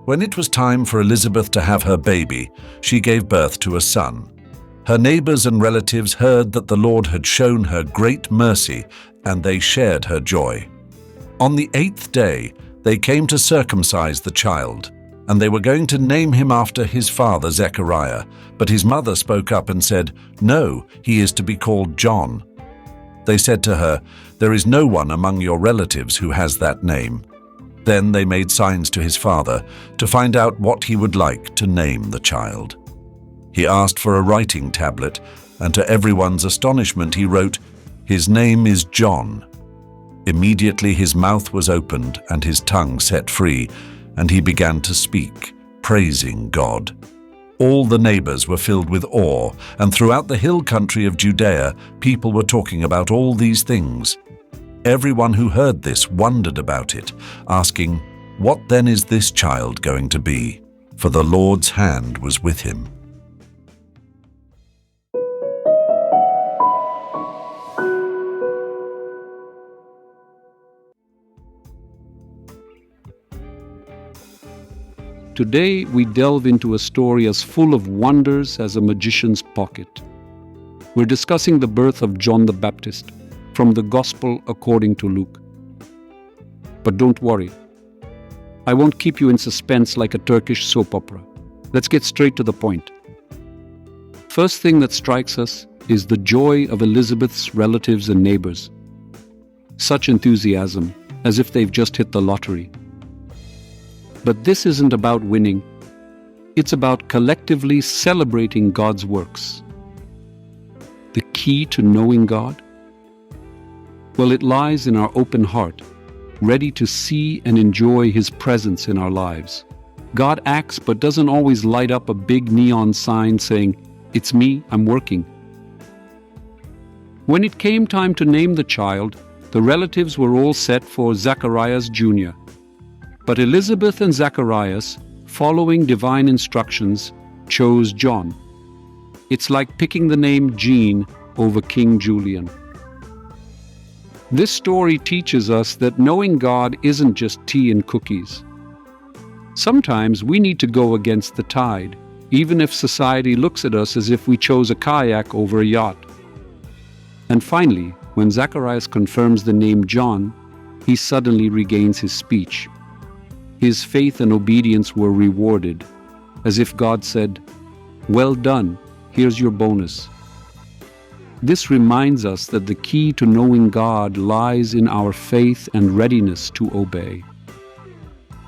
When it was time for Elizabeth to have her baby, she gave birth to a son. Her neighbors and relatives heard that the Lord had shown her great mercy, and they shared her joy. On the 8th day, they came to circumcise the child, and they were going to name him after his father Zechariah. But his mother spoke up and said, "No, he is to be called John." They said to her, "There is no one among your relatives who has that name." Then they made signs to his father to find out what he would like to name the child. He asked for a writing tablet, and to everyone's astonishment he wrote, "His name is John." Immediately his mouth was opened and his tongue set free, and he began to speak, praising God. All the neighbors were filled with awe, and throughout the hill country of Judea, people were talking about all these things. Everyone who heard this wondered about it, asking, "What then is this child going to be?" For the Lord's hand was with him. Today, we delve into a story as full of wonders as a magician's pocket. We're discussing the birth of John the Baptist from the Gospel according to Luke. But don't worry, I won't keep you in suspense like a Turkish soap opera. Let's get straight to the point. First thing that strikes us is the joy of Elizabeth's relatives and neighbors. Such enthusiasm, as if they've just hit the lottery. But this isn't about winning. It's about collectively celebrating God's works. The key to knowing God? Well, it lies in our open heart, ready to see and enjoy His presence in our lives. God acts but doesn't always light up a big neon sign saying, "It's me, I'm working." When it came time to name the child, the relatives were all set for Zacharias Jr. But Elizabeth and Zacharias, following divine instructions, chose John. It's like picking the name Jean over King Julian. This story teaches us that knowing God isn't just tea and cookies. Sometimes we need to go against the tide, even if society looks at us as if we chose a kayak over a yacht. And finally, when Zacharias confirms the name John, he suddenly regains his speech. His faith and obedience were rewarded, as if God said, "Well done, here's your bonus." This reminds us that the key to knowing God lies in our faith and readiness to obey.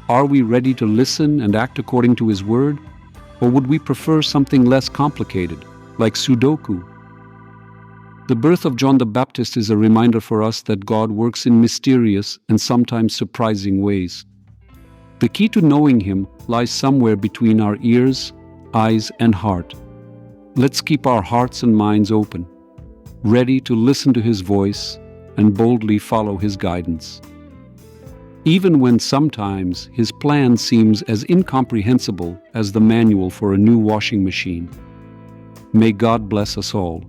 Are we ready to listen and act according to His word? Or would we prefer something less complicated, like Sudoku? The birth of John the Baptist is a reminder for us that God works in mysterious and sometimes surprising ways. The key to knowing Him lies somewhere between our ears, eyes, and heart. Let's keep our hearts and minds open, ready to listen to His voice and boldly follow His guidance. Even when sometimes His plan seems as incomprehensible as the manual for a new washing machine. May God bless us all.